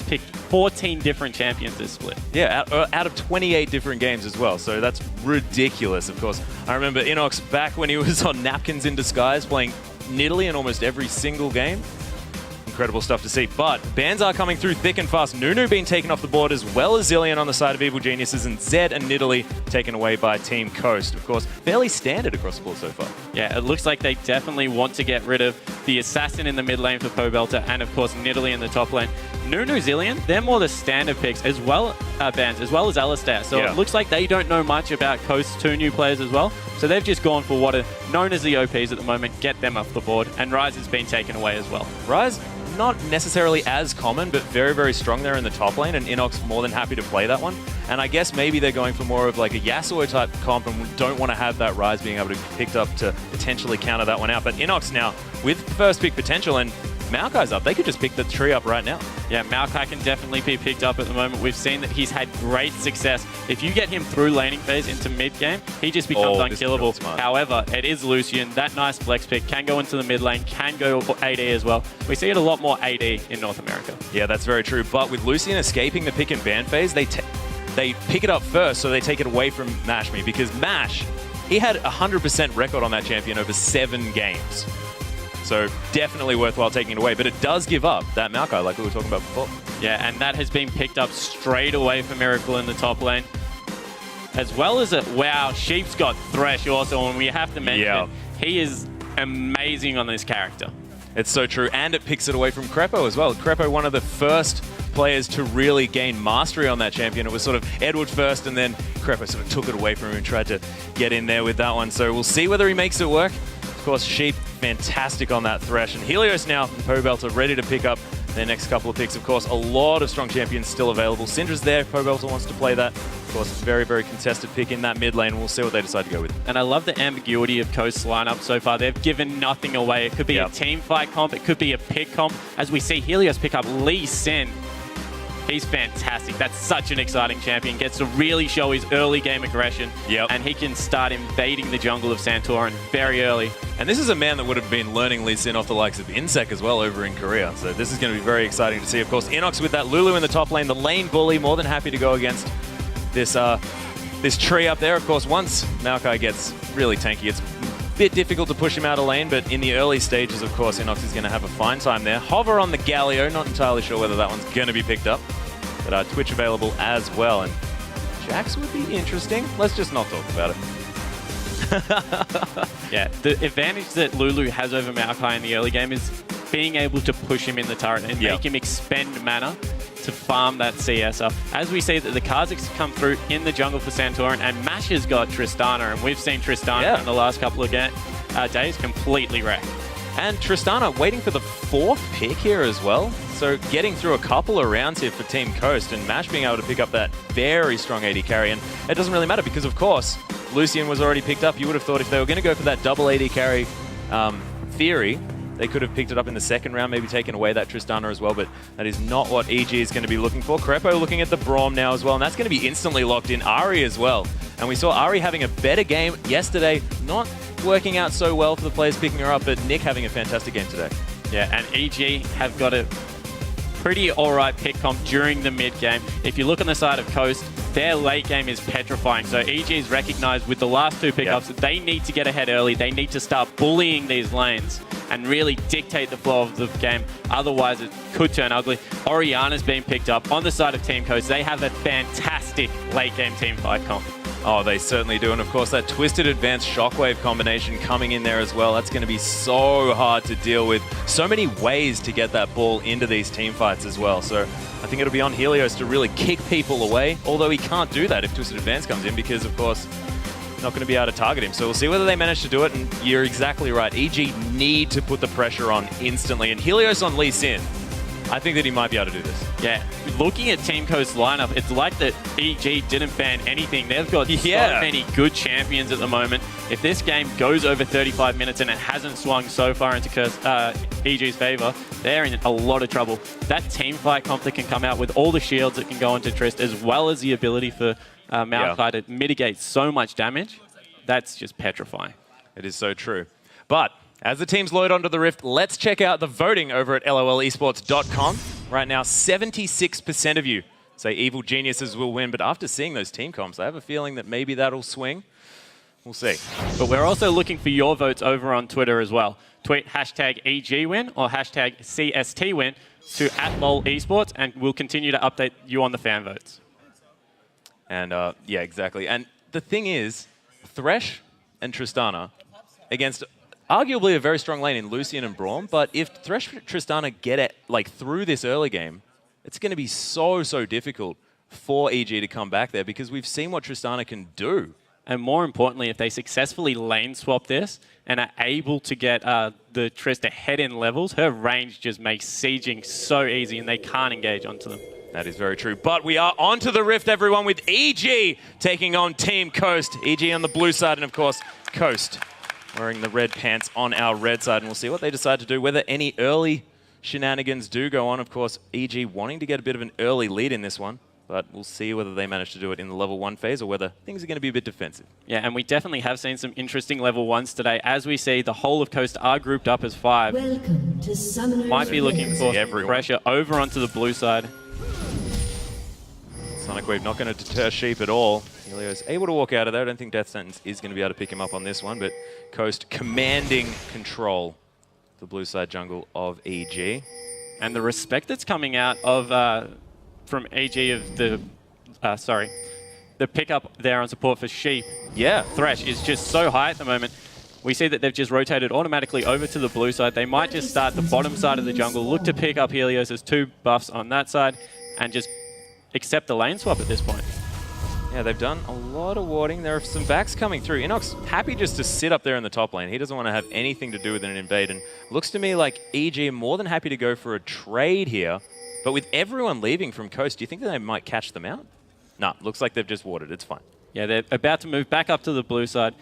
picked 14 different champions this split. Yeah, out of 28 different games as well, so that's ridiculous, of course. I remember Inox back when he was on Napkins in Disguise playing Nidalee in almost every single game. Incredible stuff to see. But bans are coming through thick and fast. Nunu being taken off the board, as well as Zilean on the side of Evil Geniuses, and Zed and Nidalee taken away by Team Coast. Of course, fairly standard across the board so far. Yeah, it looks like they definitely want to get rid of the Assassin in the mid lane for Pobelter, and of course Nidalee in the top lane. Nunu, Zilean, they're more the standard picks as well, bans, as well as Alistair. So It looks like they don't know much about Coast's 2 new players as well. So they've just gone for what are known as the OPs at the moment, get them off the board, and Ryze has been taken away as well. Ryze, not necessarily as common, but very, very strong there in the top lane, and Inox more than happy to play that one. And I guess maybe they're going for more of like a Yasuo type comp and don't want to have that Ryze being able to be picked up to potentially counter that one out. But Inox now, with first pick potential, and Maokai's up, they could just pick the tree up right now. Yeah, Maokai can definitely be picked up at the moment. We've seen that he's had great success. If you get him through laning phase into mid-game, he just becomes unkillable. However, it is Lucian. That nice flex pick can go into the mid lane, can go for AD as well. We see it a lot more AD in North America. Yeah, that's very true. But with Lucian escaping the pick and ban phase, they pick it up first, so they take it away from Mashme, because Mash, he had 100% record on that champion over 7 games. So definitely worthwhile taking it away, but it does give up that Maokai like we were talking about before. Yeah, and that has been picked up straight away for Miracle in the top lane. As well as it, wow, Sheep's got Thresh also, and we have to mention he is amazing on this character. It's so true, and it picks it away from Crepo as well. Crepo, one of the first players to really gain mastery on that champion. It was sort of Edward first, and then Crepo sort of took it away from him and tried to get in there with that one. So we'll see whether he makes it work. Of course, Sheep, fantastic on that Thresh. And Helios now, and Pobelter, ready to pick up their next couple of picks. Of course, a lot of strong champions still available. Syndra's there, Pobelter wants to play that. Of course, very, very contested pick in that mid lane. We'll see what they decide to go with. And I love the ambiguity of Coast's lineup so far. They've given nothing away. It could be a team fight comp, it could be a pick comp. As we see Helios pick up Lee Sin. He's fantastic. That's such an exciting champion. Gets to really show his early game aggression. And he can start invading the jungle of Santorin very early. And this is a man that would have been learning Lee Sin off the likes of Insec as well over in Korea. So this is going to be very exciting to see. Of course, Inox with that Lulu in the top lane, the lane bully, more than happy to go against this this tree up there. Of course, once Maokai gets really tanky, it's a bit difficult to push him out of lane, but in the early stages, of course, Inox is going to have a fine time there. Hover on the Galio, not entirely sure whether that one's going to be picked up. But Twitch available as well, and Jax would be interesting. Let's just not talk about it. Yeah, the advantage that Lulu has over Maokai in the early game is being able to push him in the turret and make him expend mana to farm that CS up. As we see that the Kazakhs come through in the jungle for Santorin, and Mash has got Tristana, and we've seen Tristana in the last couple of days completely wrecked. And Tristana waiting for the 4th pick here as well. So getting through a couple of rounds here for Team Coast, and Mash being able to pick up that very strong AD carry. And it doesn't really matter because, of course, Lucian was already picked up. You would have thought if they were going to go for that double AD carry theory, they could have picked it up in the 2nd round, maybe taken away that Tristana as well, but that is not what EG is going to be looking for. Crepo looking at the Braum now as well, and that's going to be instantly locked in. Ahri as well. And we saw Ahri having a better game yesterday, not working out so well for the players picking her up, but Nick having a fantastic game today. Yeah, and EG have got a pretty alright pick comp during the mid game. If you look on the side of Coast, their late game is petrifying. So EG is recognized with the last 2 pickups that they need to get ahead early. They need to start bullying these lanes and really dictate the flow of the game. Otherwise, it could turn ugly. Oriana's being picked up on the side of Team Coast. They have a fantastic late game team fight comp. Oh, they certainly do. And of course, that Twisted Advanced Shockwave combination coming in there as well. That's going to be so hard to deal with. So many ways to get that ball into these team fights as well. So I think it'll be on Helios to really kick people away. Although he can't do that if Twisted Advance comes in because, of course, not going to be able to target him. So we'll see whether they manage to do it. And you're exactly right. EG need to put the pressure on instantly. And Helios on Lee Sin, I think that he might be able to do this. Yeah, looking at Team Coast's lineup, it's like that EG didn't ban anything. They've got so many good champions at the moment. If this game goes over 35 minutes and it hasn't swung so far into EG's favor, they're in a lot of trouble. That team fight comp that can come out with all the shields that can go into Trist, as well as the ability for Maokai to mitigate so much damage, that's just petrifying. It is so true. But as the teams load onto the Rift, let's check out the voting over at lolesports.com. right now, 76% of you say Evil Geniuses will win, but after seeing those team comps, I have a feeling that maybe that'll swing. We'll see. But we're also looking for your votes over on Twitter as well. Tweet hashtag EGWin or hashtag CSTWin to @LOLEsports, and we'll continue to update you on the fan votes. And yeah, exactly. And the thing is, Thresh and Tristana against arguably a very strong lane in Lucian and Braum, but if Thresh and Tristana get it like through this early game, it's going to be so difficult for EG to come back there because we've seen what Tristana can do. And more importantly, if they successfully lane swap this and are able to get the Trist ahead in levels, her range just makes sieging so easy and they can't engage onto them. That is very true. But we are onto the Rift, everyone, with EG taking on Team Coast. EG on the blue side, and of course, Coast wearing the red pants on our red side. And we'll see what they decide to do, whether any early shenanigans do go on. Of course, EG wanting to get a bit of an early lead in this one. But we'll see whether they manage to do it in the level 1 phase or whether things are going to be a bit defensive. Yeah, and we definitely have seen some interesting level 1s today. As we see, the whole of Coast are grouped up as 5. Welcome to Summoner's Might be looking for pressure over onto the blue side. Sonic Wave not going to deter Sheep at all. Helio's able to walk out of there. I don't think Death Sentence is going to be able to pick him up on this one, but Coast commanding control the blue side jungle of EG. And the respect that's coming out of from EG of the pickup there on support for Sheep. Yeah. Thresh is just so high at the moment. We see that they've just rotated automatically over to the blue side. They might just start the bottom side of the jungle, look to pick up Helios. There's 2 buffs on that side, and just accept the lane swap at this point. Yeah, they've done a lot of warding. There are some backs coming through. Inox happy just to sit up there in the top lane. He doesn't want to have anything to do with an invade, and looks to me like EG are more than happy to go for a trade here. But with everyone leaving from Coast, do you think that they might catch them out? No, looks like they've just warded. It's fine. Yeah, they're about to move back up to the blue side.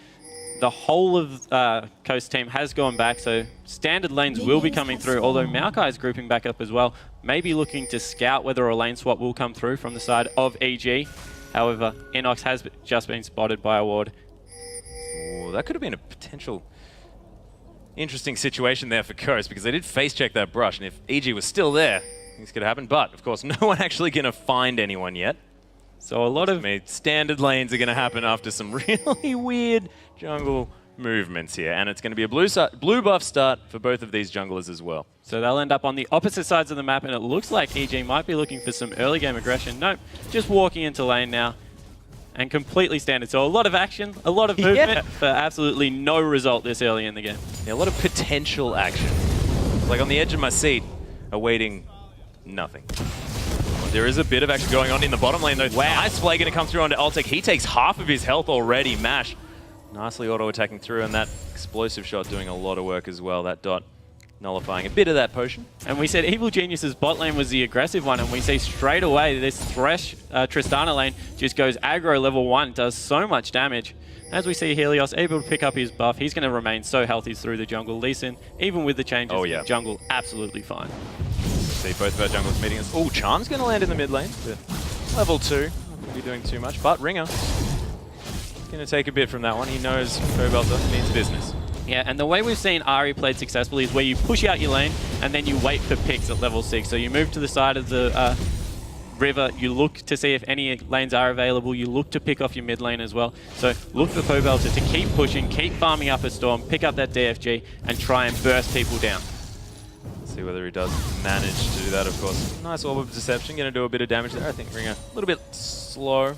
The whole of Coast team has gone back, so standard lanes will be coming through, although Maokai is grouping back up as well. Maybe looking to scout whether a lane swap will come through from the side of EG. However, Inox has just been spotted by a ward. Ooh, that could have been a potential interesting situation there for Coast, because they did face check that brush, and if EG was still there, things could happen. But, of course, no one actually going to find anyone yet. So a lot of standard lanes are going to happen after some really weird jungle movements here. And it's going to be a blue buff start for both of these junglers as well. So they'll end up on the opposite sides of the map, and it looks like EG might be looking for some early game aggression. Nope, just walking into lane now. And completely standard. So a lot of action, a lot of movement, but absolutely no result this early in the game. Yeah, a lot of potential action. Like on the edge of my seat, awaiting nothing. There is a bit of action going on in the bottom lane though. Wow. Nice play going to come through onto Altec. He takes half of his health already. Mash nicely auto-attacking through, and that explosive shot doing a lot of work as well. That dot nullifying a bit of that potion. And we said Evil Genius's bot lane was the aggressive one, and we see straight away this Thresh Tristana lane just goes aggro level 1, does so much damage. As we see Helios able to pick up his buff, he's going to remain so healthy through the jungle. Lee Sin, even with the changes, jungle absolutely fine. See both of our junglers meeting us. Oh, Charm's going to land in the mid lane. Level 2. Not going to be doing too much, but Ringer going to take a bit from that one. He knows Cobelter means business. Yeah, and the way we've seen Ahri played successfully is where you push out your lane and then you wait for picks at level 6. So you move to the side of the river, you look to see if any lanes are available, you look to pick off your mid lane as well. So look for Cobelter to keep pushing, keep farming up a storm, pick up that DFG and try and burst people down. See whether he does manage to do that, of course. Nice Orb of Deception, going to do a bit of damage there. I think Ringer a little bit slow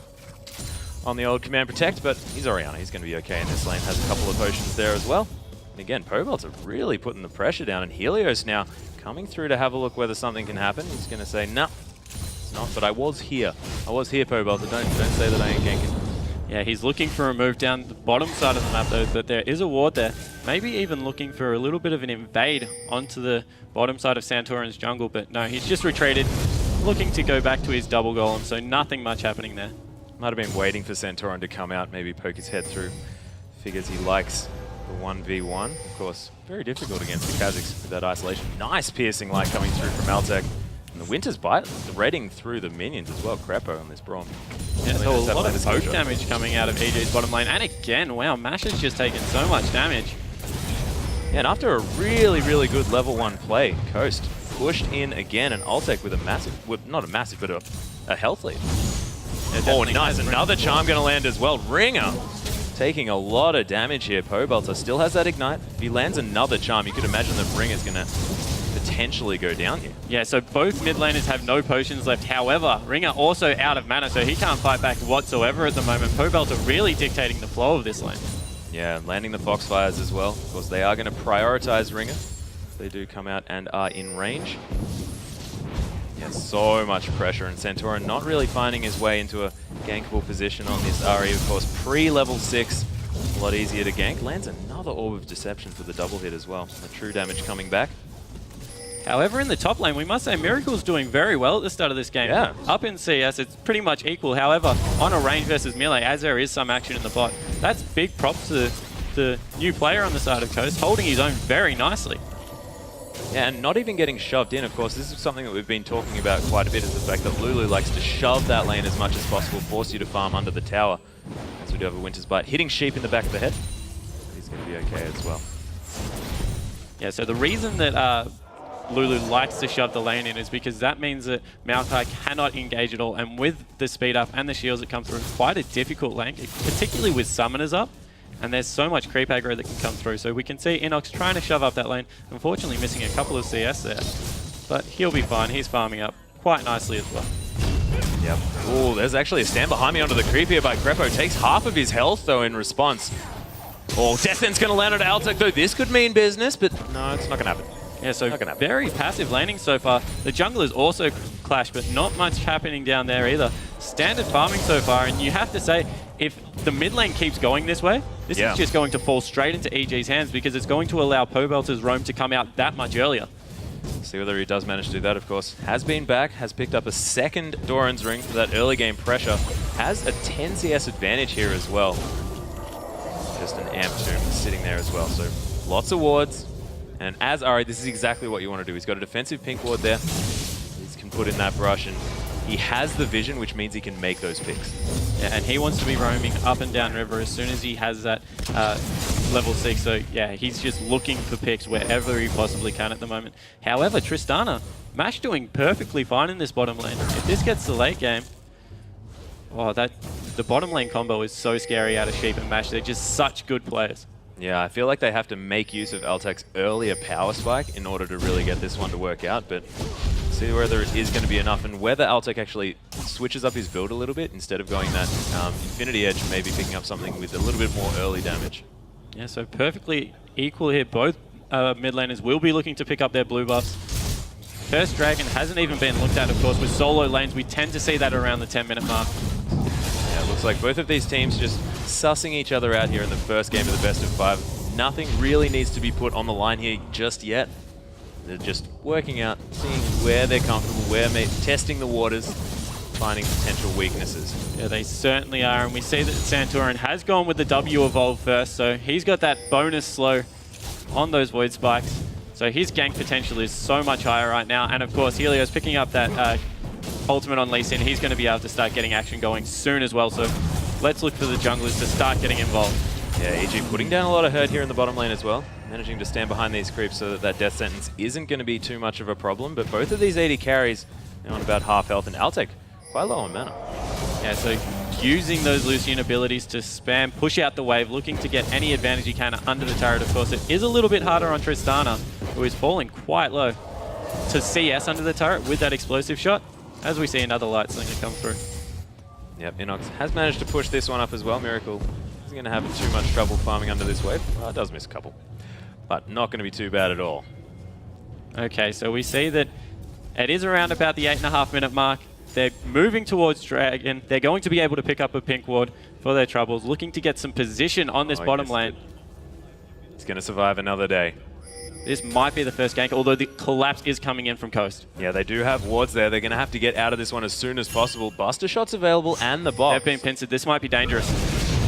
on the old Command Protect, but he's Orianna. He's going to be okay in this lane. Has a couple of potions there as well. And again, Pobelts are really putting the pressure down, and Helios now coming through to have a look whether something can happen. He's going to say, no, it's not, but I was here. I was here, Pobelts. Don't say that I ain't ganking. Yeah, he's looking for a move down the bottom side of the map though, but there is a ward there. Maybe even looking for a little bit of an invade onto the bottom side of Santorin's jungle, but no, he's just retreated, looking to go back to his double golem, so nothing much happening there. Might have been waiting for Santorin to come out, maybe poke his head through. Figures he likes the 1v1. Of course, very difficult against the Kazakhs with that isolation. Nice piercing light coming through from Altec. And the Winter's Bite threading through the minions as well. Crepo on this Braum. Yeah, so a lot of poke damage coming out of EG's bottom lane. And again, wow, Mash has just taken so much damage. Yeah, and after a really, really good level 1 play, Coast pushed in again, and Altec with a massive, well, not a massive, but a health lead. Yeah, Oh, nice. Another charm going to land as well. Ringer taking a lot of damage here. Pobelter still has that ignite. If he lands another charm, you could imagine that Ringer's going to potentially go down here. Yeah, so both mid laners have no potions left. However, Ringer also out of mana, so he can't fight back whatsoever at the moment. Pobelter really dictating the flow of this lane. Yeah, landing the Foxfires as well. Of course, they are going to prioritize Ringer. They do come out and are in range. Yeah, so much pressure, and Santorin not really finding his way into a gankable position on this ahri. Of course, pre-level 6, a lot easier to gank. Lands another Orb of Deception for the double hit as well. The true damage coming back. However, in the top lane, we must say Miracle's doing very well at the start of this game. Yeah. Up in CS, it's pretty much equal. However, on a range versus melee, as there is some action in the bot, that's big props to the new player on the side of Coast, holding his own very nicely. Yeah, and not even getting shoved in. Of course, this is something that we've been talking about quite a bit, is the fact that Lulu likes to shove that lane as much as possible, force you to farm under the tower. As we do have a Winter's Bite. Hitting Sheep in the back of the head. He's going to be okay as well. Yeah, so the reason that Lulu likes to shove the lane in is because that means that Maokai cannot engage at all, and with the speed up and the shields that come through, it's quite a difficult lane, particularly with summoners up, and there's so much creep aggro that can come through. So we can see Inox trying to shove up that lane, unfortunately missing a couple of CS there, but he'll be fine. He's farming up quite nicely as well. Yep. Oh, there's actually a stand behind me onto the creep here by Crepo. Takes half of his health though in response. Oh, Death Sentence going to land on Altec though. This could mean business, but no, it's not going to happen. Yeah, so very passive laning so far. The junglers also clash, but not much happening down there either. Standard farming so far, and you have to say, if the mid lane keeps going this way, this is just going to fall straight into EG's hands, because it's going to allow Pobelter's roam to come out that much earlier. See whether he does manage to do that, of course. Has been back, has picked up a second Doran's Ring for that early game pressure. Has a 10 CS advantage here as well. Just an Amp Tomb sitting there as well, so lots of wards. And as ahri, this is exactly what you want to do. He's got a defensive pink ward there. He can put in that brush, and he has the vision, which means he can make those picks. Yeah, and he wants to be roaming up and down river as soon as he has that level 6. So yeah, he's just looking for picks wherever he possibly can at the moment. However, Tristana, Mash doing perfectly fine in this bottom lane. If this gets the late game, oh, the bottom lane combo is so scary out of Sheep and Mash. They're just such good players. Yeah, I feel like they have to make use of Altec's earlier power spike in order to really get this one to work out, but see whether it is going to be enough, and whether Altec actually switches up his build a little bit instead of going that Infinity Edge, maybe picking up something with a little bit more early damage. Yeah, so perfectly equal here. Both mid laners will be looking to pick up their blue buffs. First Dragon hasn't even been looked at, of course. With solo lanes, we tend to see that around the 10-minute mark. Yeah, it looks like both of these teams just sussing each other out here in the first game of the best of 5. Nothing really needs to be put on the line here just yet. They're just working out, seeing where they're comfortable, testing the waters, finding potential weaknesses. Yeah, they certainly are, and we see that Santorin has gone with the W evolve first, so he's got that bonus slow on those Void Spikes. So his gank potential is so much higher right now, and of course Helios picking up that ultimate on Lee Sin. He's going to be able to start getting action going soon as well, so let's look for the junglers to start getting involved. Yeah, EG putting down a lot of hurt here in the bottom lane as well. Managing to stand behind these creeps so that Death Sentence isn't going to be too much of a problem. But both of these AD carries are on about half health, and Altec quite low on mana. Yeah, so using those Lucian abilities to spam, push out the wave, looking to get any advantage he can under the turret. Of course, it is a little bit harder on Tristana, who is falling quite low, to CS under the turret with that explosive shot, as we see another light slinger come through. Yep, Inox has managed to push this one up as well. Miracle isn't going to have too much trouble farming under this wave. Well, it does miss a couple, but not going to be too bad at all. Okay, so we see that it is around about the 8.5-minute mark. They're moving towards Dragon. They're going to be able to pick up a pink ward for their troubles, looking to get some position on this bottom lane. He's going to survive another day. This might be the first gank, although the collapse is coming in from Coast. Yeah, they do have wards there. They're going to have to get out of this one as soon as possible. Buster shots available and the box. They've been pincered. This might be dangerous.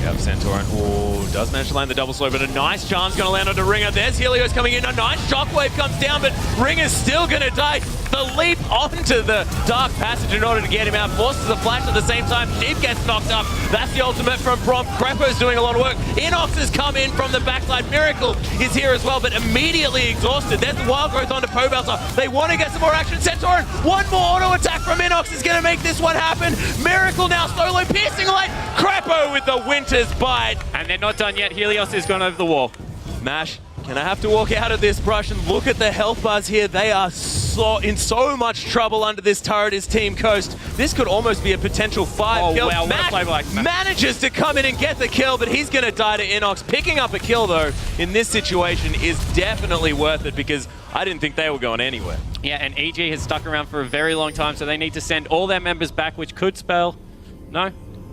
Yep, Santorin. Oh, does manage to land the double slow, but a nice charm's going to land onto Ringer. There's Helios coming in. A nice shockwave comes down, but Ringer's still going to die. the leap onto the Dark Passage in order to get him out. Forces a flash at the same time. Sheep gets knocked up. That's the ultimate from Brom. Crepo's doing a lot of work. Inox has come in from the backside. Miracle is here as well, but immediately exhausted. There's the Wild Growth onto Pobelter. They want to get some more action. Centauran, one more auto attack from Inox is going to make this one happen. Miracle now solo, piercing light. Crepo with the Winter's Bite. And they're not done yet. Helios has gone over the wall. Mash, gonna have to walk out of this brush and look at the health bars here. They are in so much trouble under this turret is Team Coast. This could almost be a potential 5 kill. Wow, Mash manages to come in and get the kill, but he's gonna die to Inox. Picking up a kill though in this situation is definitely worth it because I didn't think they were going anywhere. Yeah, and EG has stuck around for a very long time, so they need to send all their members back, which could spell... No,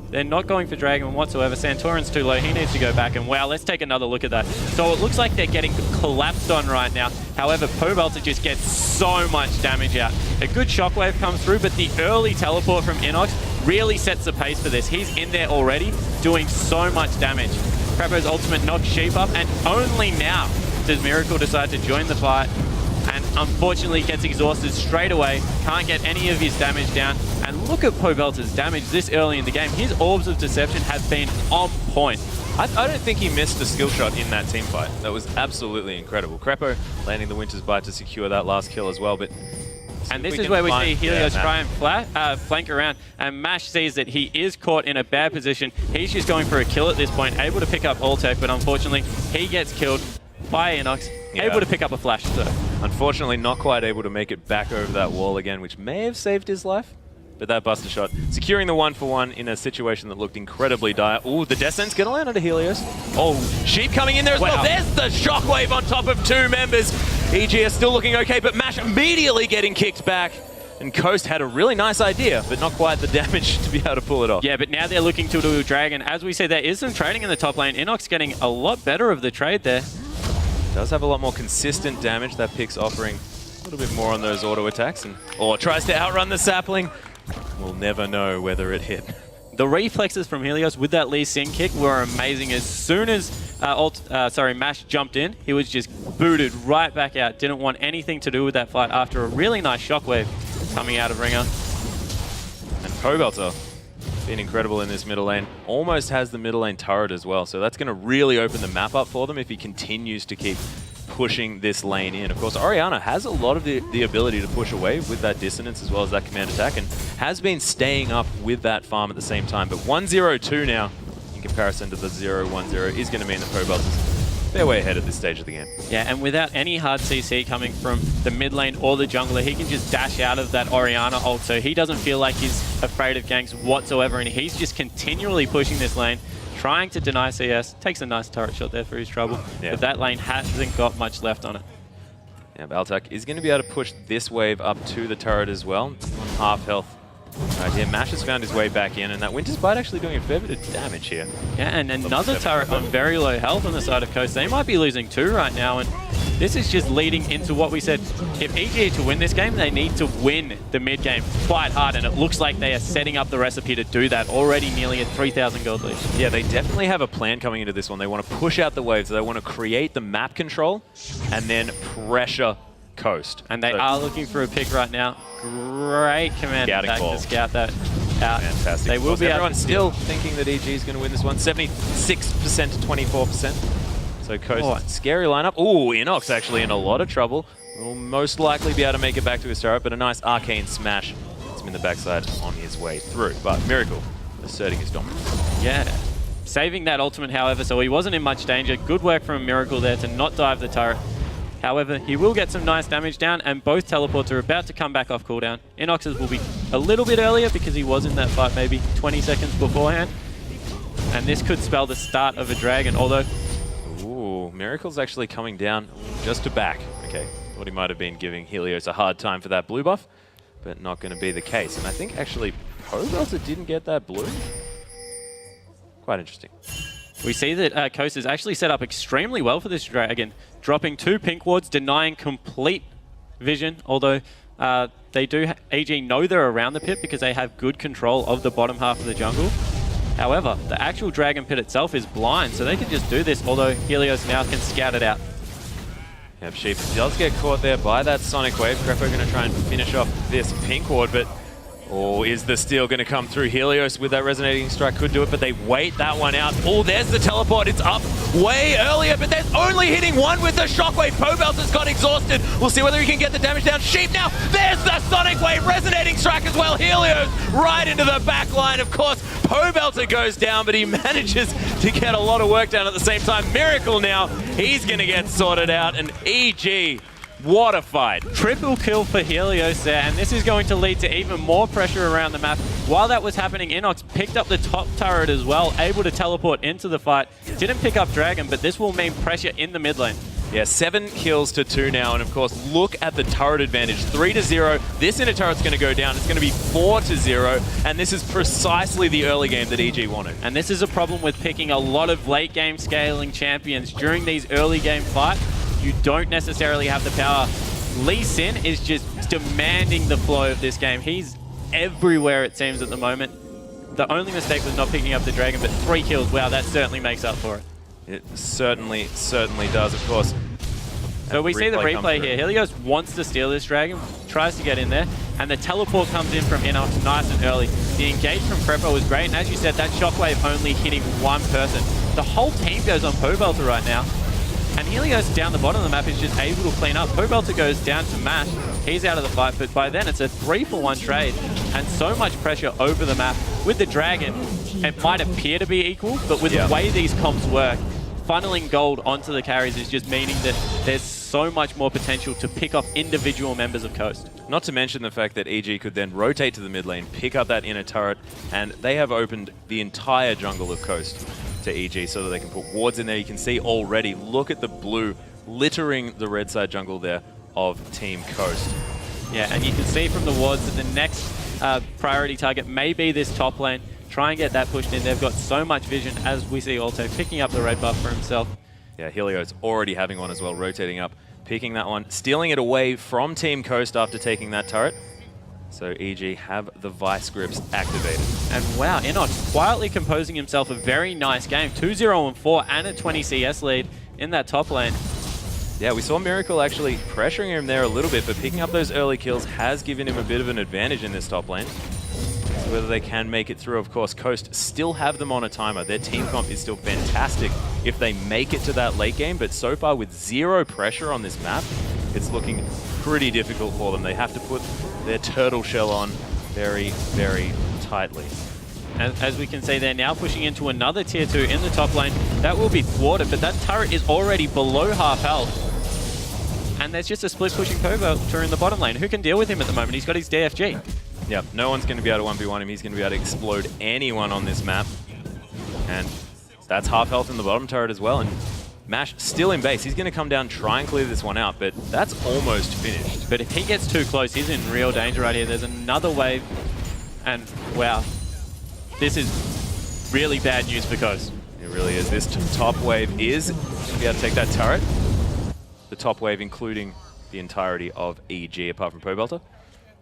they're not going for Dragon whatsoever. Centauran's too low. He needs to go back. And wow, let's take another look at that. So it looks like they're getting collapsed on right now. However, Pobelter just gets so much damage out. A good shockwave comes through, but the early teleport from Inox really sets the pace for this. He's in there already, doing so much damage. Crepo's ultimate knocks Sheep up, and only now does Miracle decide to join the fight. And unfortunately gets exhausted straight away, can't get any of his damage down. And look at Pobelter's damage this early in the game. His Orbs of Deception have been on point. I don't think he missed a skill shot in that team fight. That was absolutely incredible. Crepo landing the Winter's Bite to secure that last kill as well. But and this is where we see Helios try and flank around, and Mash sees that he is caught in a bad position. He's just going for a kill at this point, able to pick up Ultec, but unfortunately he gets killed by Inox, able to pick up a flash. So unfortunately not quite able to make it back over that wall again, which may have saved his life. But that Buster Shot, securing the 1-for-1 in a situation that looked incredibly dire. Ooh, the Descent's gonna land onto Helios. Oh, Sheep coming in there as well. There's the Shockwave on top of 2 members. EG are still looking okay, but Mash immediately getting kicked back. And Coast had a really nice idea, but not quite the damage to be able to pull it off. Yeah, but now they're looking to do a Dragon. As we say, there is some trading in the top lane. Inox getting a lot better of the trade there. Does have a lot more consistent damage. That pick's offering a little bit more on those auto attacks. Or tries to outrun the Sapling. We'll never know whether it hit. The reflexes from Helios with that Lee Sin kick were amazing. As soon as Mash jumped in, he was just booted right back out. Didn't want anything to do with that fight after a really nice shockwave coming out of Ringer. And Pobelter, been incredible in this middle lane. Almost has the middle lane turret as well. So that's going to really open the map up for them if he continues to keep pushing this lane in. Of course, Orianna has a lot of the ability to push away with that dissonance as well as that command attack, and has been staying up with that farm at the same time. But 1-0-2 now, in comparison to the 0-1-0, is going to mean that Pobelter's fair way ahead at this stage of the game. Yeah, and without any hard CC coming from the mid lane or the jungler, he can just dash out of that Orianna ult, so he doesn't feel like he's afraid of ganks whatsoever, and he's just continually pushing this lane, trying to deny CS. Takes a nice turret shot there for his trouble, but that lane hasn't got much left on it. Yeah, Baltak is going to be able to push this wave up to the turret as well. On half health. Right here, Mash has found his way back in, and that Winter's Bite actually doing a fair bit of damage here. Yeah, and another turret on very low health on the side of Coast. They might be losing 2 right now, and this is just leading into what we said. If EG to win this game, they need to win the mid game quite hard, and it looks like they are setting up the recipe to do that. Already nearly a 3,000 gold lead. Yeah, they definitely have a plan coming into this one. They want to push out the waves. They want to create the map control and then pressure Coast. And they are looking for a pick right now. Great command attack to scout that out. Fantastic. They will be everyone's still thinking that EG is going to win this one. 76% to 24%. So Coast, scary lineup. Ooh, Inox actually in a lot of trouble. Will most likely be able to make it back to his turret, but a nice arcane smash. It's him in the backside on his way through. But Miracle asserting his dominance. Yeah. Saving that ultimate, however, so he wasn't in much danger. Good work from Miracle there to not dive the turret. However, he will get some nice damage down, and both teleports are about to come back off cooldown. Inox's will be a little bit earlier because he was in that fight maybe 20 seconds beforehand. And this could spell the start of a Dragon, although... Ooh, Miracle's actually coming down just to back. Okay, thought he might have been giving Helios a hard time for that blue buff, but not going to be the case. And I think actually Pobelter didn't get that blue. Quite interesting. We see that Coast is actually set up extremely well for this Dragon, dropping 2 pink wards, denying complete vision, although EG know they're around the pit because they have good control of the bottom half of the jungle. However, the actual Dragon pit itself is blind, so they can just do this, although Helios now can scout it out. Yep, Sheep does get caught there by that Sonic Wave. Crepo going to try and finish off this pink ward, but oh, is the steal going to come through? Helios with that resonating strike could do it, but they wait that one out. Oh, there's the teleport. It's up way earlier, but there's only hitting one with the shockwave. Pobelt has got exhausted. We'll see whether he can get the damage down. Sheep now. There's the Sonic Wave resonating strike as well. Helios right into the back line. Of course, Pobelter goes down, but he manages to get a lot of work done at the same time. Miracle now. He's going to get sorted out, and EG, what a fight. Triple kill for Helios there, and this is going to lead to even more pressure around the map. While that was happening, Inox picked up the top turret as well, able to teleport into the fight. Didn't pick up Dragon, but this will mean pressure in the mid lane. Yeah, 7 kills to 2 now, and of course, look at the turret advantage. 3-0. This inner turret's going to go down. It's going to be 4-0, and this is precisely the early game that EG wanted. And this is a problem with picking a lot of late game scaling champions during these early game fights. You don't necessarily have the power. Lee Sin is just demanding the flow of this game. He's everywhere, it seems, at the moment. The only mistake was not picking up the Dragon, but 3 kills, wow, that certainly makes up for it. It certainly does, of course. So we see the replay here. Helios wants to steal this Dragon, tries to get in there, and the teleport comes in from Inox nice and early. The engage from Crepo was great, and as you said, that shockwave only hitting one person. The whole team goes on Pobelter right now. And Helios down the bottom of the map is just able to clean up. Pobelter goes down to Mash. He's out of the fight, but by then it's a 3-for-1 trade. And so much pressure over the map. With the Dragon, it might appear to be equal, but with the way these comps work, funneling gold onto the carries is just meaning that there's so much more potential to pick off individual members of Coast. Not to mention the fact that EG could then rotate to the mid lane, pick up that inner turret, and they have opened the entire jungle of Coast to EG so that they can put wards in there. You can see already, look at the blue littering the red side jungle there of Team Coast. Yeah, and you can see from the wards that the next priority target may be this top lane. Try and get that pushed in. They've got so much vision, as we see Alto picking up the red buff for himself. Yeah, Helios already having one as well, rotating up, picking that one, stealing it away from Team Coast after taking that turret. So EG have the Vice Grips activated. And wow, Inox quietly composing himself a very nice game. 2-0-4 and a 20 CS lead in that top lane. Yeah, we saw Miracle actually pressuring him there a little bit, but picking up those early kills has given him a bit of an advantage in this top lane. So whether they can make it through, of course, Coast still have them on a timer. Their team comp is still fantastic if they make it to that late game, but so far with 0 pressure on this map, it's looking pretty difficult for them. They have to put their turtle shell on very, very tightly. As we can see, they're now pushing into another tier 2 in the top lane. That will be thwarted, but that turret is already below half health. And there's just a split pushing Pobelter in the bottom lane. Who can deal with him at the moment? He's got his DFG. Yep, no one's going to be able to 1v1 him. He's going to be able to explode anyone on this map. And that's half health in the bottom turret as well. And Mash still in base. He's going to come down, try and clear this one out, but that's almost finished. But if he gets too close, he's in real danger right here. There's another wave. And wow, this is really bad news for Coast. It really is. This top wave is going to be able to take that turret. The top wave including the entirety of EG apart from Pobelter.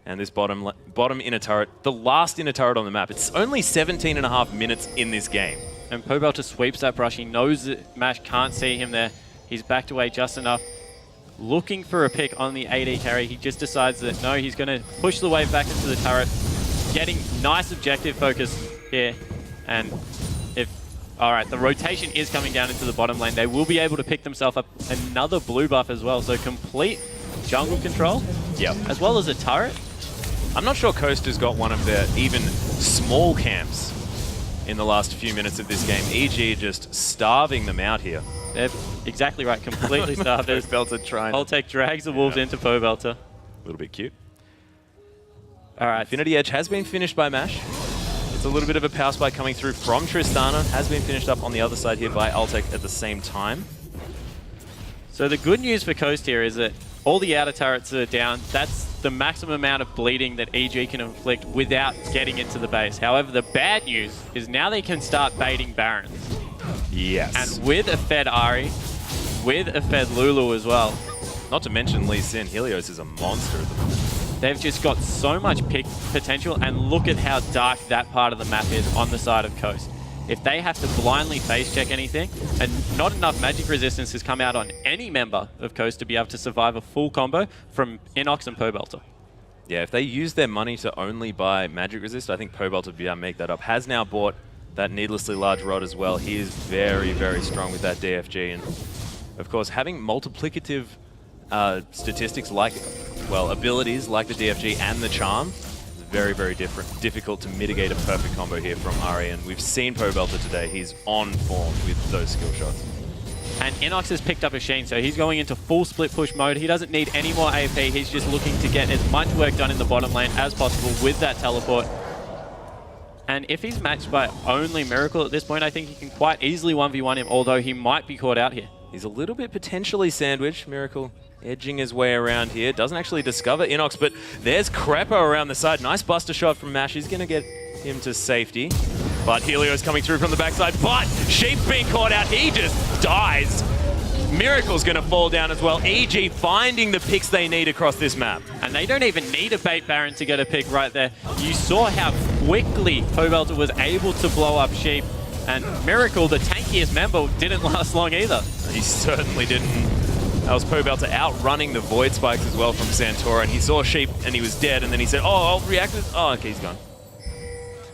And this bottom inner turret, the last inner turret on the map. It's only 17.5 minutes in this game. And Pobelter sweeps that brush. He knows that Mash can't see him there. He's backed away just enough. Looking for a pick on the AD carry. He just decides that no, he's going to push the wave back into the turret. Getting nice objective focus here. And all right, the rotation is coming down into the bottom lane. They will be able to pick themselves up another blue buff as well. So complete jungle control, as well as a turret. I'm not sure Coast has got one of their even small camps in the last few minutes of this game. EG just starving them out here. They're exactly right, completely starved. Pobelter trying. Holtec drags the wolves into Pobelter. A little bit cute. All right. Infinity Edge has been finished by Mash. It's a little bit of a power spike coming through from Tristana. Has been finished up on the other side here by Altec at the same time. So the good news for Coast here is that all the outer turrets are down. That's the maximum amount of bleeding that EG can inflict without getting into the base. However, the bad news is now they can start baiting Barons. Yes. And with a fed Ahri, with a fed Lulu as well. Not to mention Lee Sin. Helios is a monster at the moment. They've just got so much pick potential, and look at how dark that part of the map is on the side of Coast. if they have to blindly face check anything, and not enough magic resistance has come out on any member of Coast to be able to survive a full combo from Inox and Pobelter. Yeah, if they use their money to only buy magic resist, I think Pobelter would be able to make that up. Has now bought that needlessly large rod as well. He is very, very strong with that DFG. And of course, having multiplicative statistics like, well, abilities like the DFG and the charm is very, very difficult to mitigate a perfect combo here from ahri. And we've seen Pobelter today. He's on form with those skill shots. And Inox has picked up a Sheen, so he's going into full split push mode. He doesn't need any more AP. He's just looking to get as much work done in the bottom lane as possible with that teleport. And if he's matched by only Miracle at this point, I think he can quite easily 1v1 him, although he might be caught out here. He's a little bit potentially sandwiched. Miracle edging his way around here. Doesn't actually discover Inox, but there's Crepo around the side. Nice buster shot from Mash. He's going to get him to safety. But Helios coming through from the backside. But Sheep's being caught out. He just dies. Miracle's going to fall down as well. EG finding the picks they need across this map. And they don't even need a bait Baron to get a pick right there. You saw how quickly Pobelter was able to blow up Sheep. And Miracle, the tankiest member, didn't last long either. He certainly didn't. That was Pobelter outrunning the Void Spikes as well from Santora. And he saw Sheep and he was dead. And then he said, oh, I'll react with... Oh, okay, he's gone.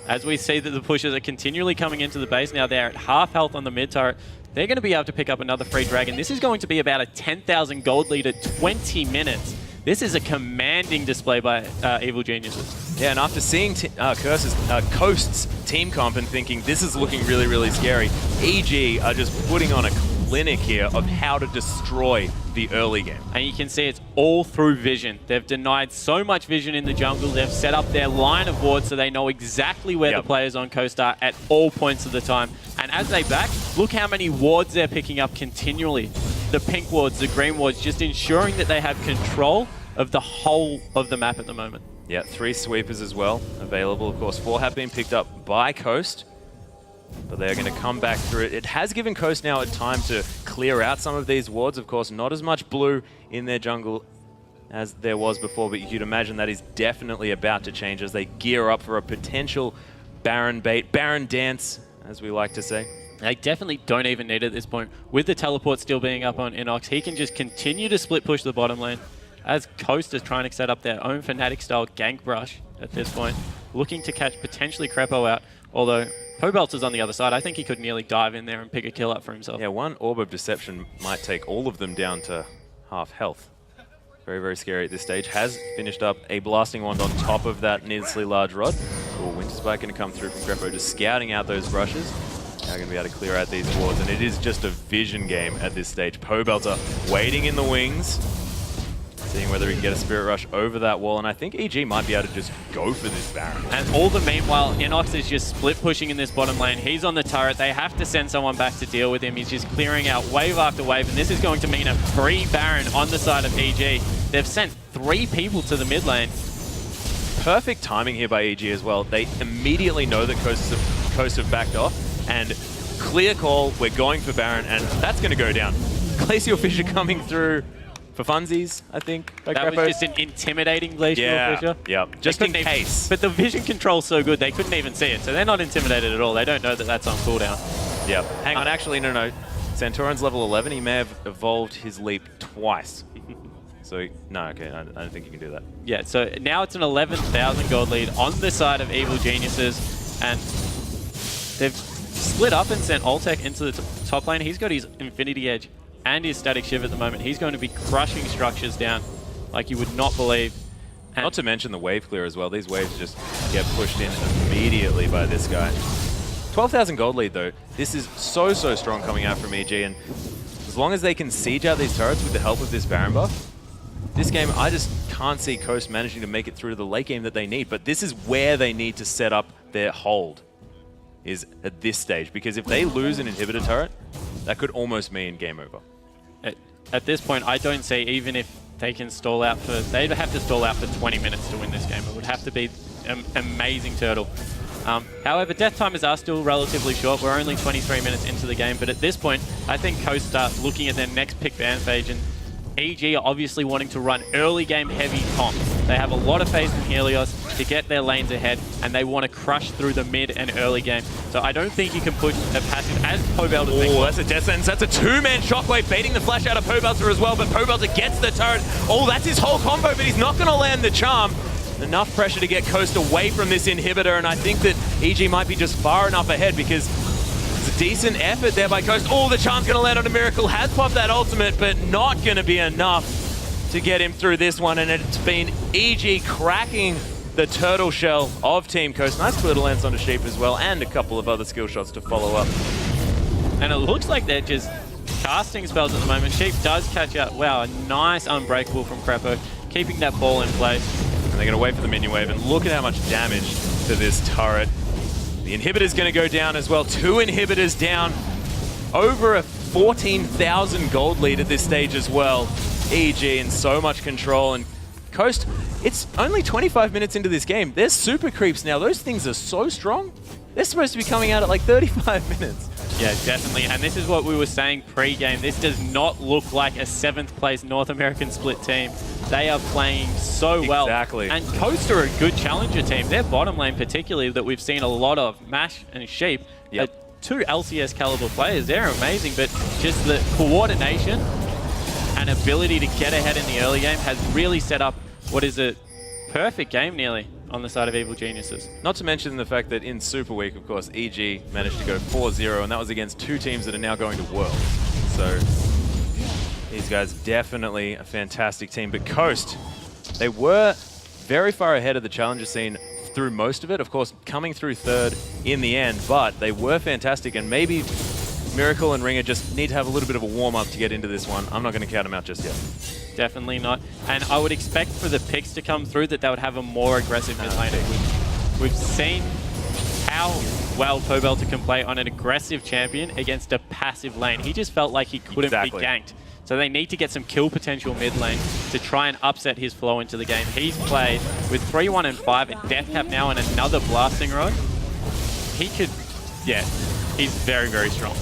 As we see that the pushers are continually coming into the base now, they're at half health on the mid turret. They're going to be able to pick up another free dragon. This is going to be about a 10,000 gold lead at 20 minutes. This is a commanding display by Evil Geniuses. Yeah, and after seeing Coast's team comp and thinking this is looking really, really scary, EG are just putting on a clinic here of how to destroy the early game. And you can see it's all through vision. They've denied so much vision in the jungle. They've set up their line of wards so they know exactly where the players on Coast are at all points of the time. And as they back, look how many wards they're picking up continually. The pink wards, the green wards, just ensuring that they have control of the whole of the map at the moment. Yeah, 3 sweepers as well available. Of course, 4 have been picked up by Coast, but they're going to come back through it. It has given Coast now a time to clear out some of these wards. Of course, not as much blue in their jungle as there was before, but you'd imagine that is definitely about to change as they gear up for a potential Baron bait, Baron dance, as we like to say. They definitely don't even need it at this point. With the teleport still being up on Inox, he can just continue to split push the bottom lane as Coast is trying to set up their own Fnatic-style gank brush at this point, looking to catch potentially Crepo out, although Pobelter's on the other side. I think he could nearly dive in there and pick a kill up for himself. Yeah, one Orb of Deception might take all of them down to half health. Very, very scary at this stage. Has finished up a Blasting Wand on top of that needlessly large rod. Winter Spike going to come through from Crepo, just scouting out those rushes. Now going to be able to clear out these wards, and it is just a vision game at this stage. Pobelter waiting in the wings, seeing whether he can get a Spirit Rush over that wall, and I think EG might be able to just go for this Baron. And all the meanwhile, Inox is just split pushing in this bottom lane. He's on the turret. They have to send someone back to deal with him. He's just clearing out wave after wave, and this is going to mean a free Baron on the side of EG. They've sent 3 people to the mid lane. Perfect timing here by EG as well. They immediately know that Coast have backed off, and clear call, we're going for Baron, and that's going to go down. Glacial Fissure coming through for funsies, I think. By that Crepo. was just an intimidating Glacial Fissure. Yeah, just in case. But the vision control's so good, they couldn't even see it, so they're not intimidated at all. They don't know that that's on cooldown. Yeah. Hang on, actually, no. Santorin's level 11. He may have evolved his leap twice. So, no, okay, I don't think you can do that. Yeah, so now it's an 11,000 gold lead on the side of Evil Geniuses, and they've split up and sent Oltek into the top lane. He's got his Infinity Edge and his Static Shiv at the moment. He's going to be crushing structures down like you would not believe. And not to mention the wave clear as well. These waves just get pushed in immediately by this guy. 12,000 gold lead though. This is so strong coming out from EG, and as long as they can siege out these turrets with the help of this Baron buff, this game, I just can't see Coast managing to make it through to the late game that they need. But this is where they need to set up their hold, is at this stage. Because if they lose an inhibitor turret, that could almost mean game over. At this point, I don't see, even if they can stall out for... They'd have to stall out for 20 minutes to win this game. It would have to be an amazing turtle. However, death timers are still relatively short. We're only 23 minutes into the game. But at this point, I think Coast start looking at their next pick ban phase, and EG are obviously wanting to run early game heavy comp. They have a lot of faith in Helios. to get their lanes ahead, and they want to crush through the mid and early game. So I don't think you can push a passive as Pobelter thinks. Oh, that's a death sentence. That's a two-man shockwave baiting the flash out of Pobelter as well, but Pobelter gets the turret. Oh, that's his whole combo, but he's not going to land the charm. Enough pressure to get Coast away from this inhibitor, and I think that EG might be just far enough ahead because it's a decent effort there by Coast. Oh, the charm's going to land on a Miracle. Has popped that ultimate, but not going to be enough to get him through this one, and it's been EG cracking the turtle shell of Team Coast. Nice Twiddle lance onto Sheep as well, and a couple of other skill shots to follow up. And it looks like they're just casting spells at the moment. Sheep does catch out. Wow, a nice Unbreakable from Crepo, keeping that ball in place. And they're going to wait for the minion wave, and look at how much damage to this turret. The inhibitor's going to go down as well. 2 inhibitors down. Over a 14,000 gold lead at this stage as well. EG in so much control, and Coast, it's only 25 minutes into this game. There's super creeps now. Those things are so strong. They're supposed to be coming out at like 35 minutes. Yeah, definitely. And this is what we were saying pre-game. This does not look like a 7th place North American split team. They are playing so well. Exactly. And Coast are a good challenger team. Their bottom lane particularly that we've seen a lot of, Mash and Sheep, are 2 LCS caliber players. They're amazing, but just the coordination and ability to get ahead in the early game has really set up what is a perfect game nearly on the side of Evil Geniuses. Not to mention the fact that in Super Week, of course, EG managed to go 4-0, and that was against 2 teams that are now going to Worlds. So these guys definitely a fantastic team. But Coast, they were very far ahead of the challenger scene through most of it. Of course, coming through 3rd in the end, but they were fantastic, and maybe Miracle and Ringer just need to have a little bit of a warm-up to get into this one. I'm not going to count them out just yet. Definitely not. And I would expect for the picks to come through that they would have a more aggressive mid lane. We've seen how well Pobelter can play on an aggressive champion against a passive lane. He just felt like he couldn't be ganked. So they need to get some kill potential mid lane to try and upset his flow into the game. He's played with 3-1 and 5 at Death Cap now and another Blasting Rod. He could, yeah, he's very, very strong.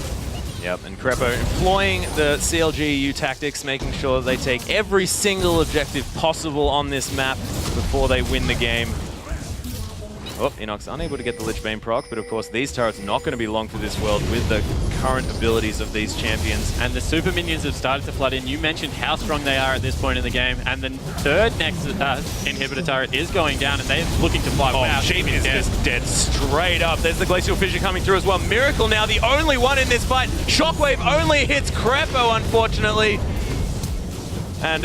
Yep, and Crepo employing the CLGU tactics, making sure they take every single objective possible on this map before they win the game. Oh, Inox unable to get the Lich Bane proc, but of course these turrets are not going to be long for this world with the current abilities of these champions. And the super minions have started to flood in. You mentioned how strong they are at this point in the game, and the 3rd next inhibitor turret is going down, and they're looking to fly. Wow, Sheep is just dead straight up. There's the Glacial Fissure coming through as well. Miracle now the only one in this fight. Shockwave only hits Crepo, unfortunately. And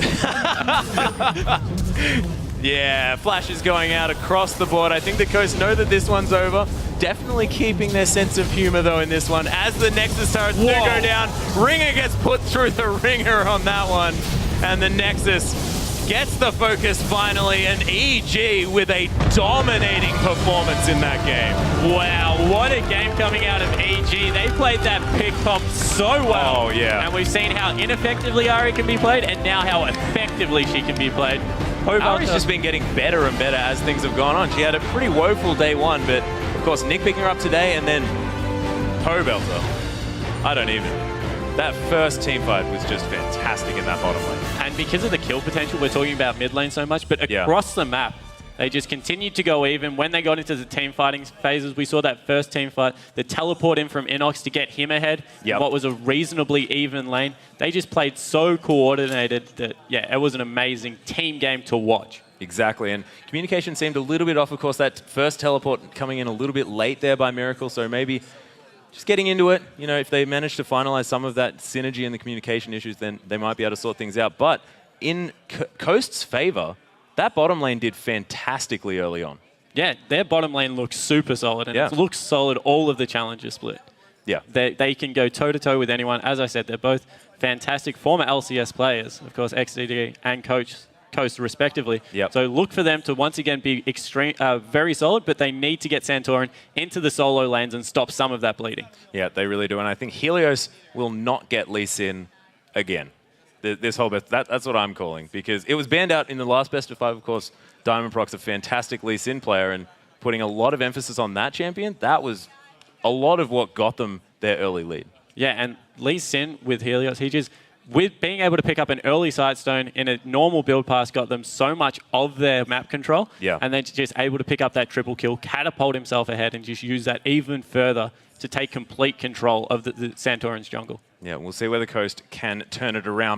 yeah, Flash is going out across the board. I think the Coast know that this one's over. Definitely keeping their sense of humor, though, in this one. As the Nexus turrets do go down, Ringer gets put through the ringer on that one. And the Nexus gets the focus finally, and EG with a dominating performance in that game. Wow, what a game coming out of EG. They played that pick comp so well. Oh, yeah. And we've seen how ineffectively Ahri can be played, and now how effectively she can be played. Ahri's just been getting better and better as things have gone on. She had a pretty woeful day 1, but of course Nick picking her up today, and then Pobelter. I don't even. That first team fight was just fantastic in that bottom lane. And because of the kill potential, we're talking about mid lane so much, but across the map, they just continued to go even. When they got into the team fighting phases, we saw that first team fight, the teleport in from Inox to get him ahead, in what was a reasonably even lane. They just played so coordinated that, yeah, it was an amazing team game to watch. Exactly, and communication seemed a little bit off. Of course, that first teleport coming in a little bit late there by Miracle, so maybe just getting into it. You know, if they manage to finalize some of that synergy and the communication issues, then they might be able to sort things out. But in Coast's favor, that bottom lane did fantastically early on. Yeah, their bottom lane looks super solid, and it looks solid all of the challenger split. Yeah. They can go toe-to-toe with anyone. As I said, they're both fantastic former LCS players, of course, XDD and Coast respectively. So look for them to once again be very solid, but they need to get Santorin into the solo lanes and stop some of that bleeding. Yeah, they really do, and I think Helios will not get Lee Sin again. This whole that's what I'm calling, because it was banned out in the last best of 5, of course. Diamond Proc's a fantastic Lee Sin player, and putting a lot of emphasis on that champion, that was a lot of what got them their early lead. Yeah, and Lee Sin with Helios, he just with being able to pick up an early Sightstone in a normal build pass got them so much of their map control. Yeah. And then just able to pick up that triple kill, catapult himself ahead, and just use that even further to take complete control of the Santorin's jungle. Yeah, we'll see whether Coast can turn it around.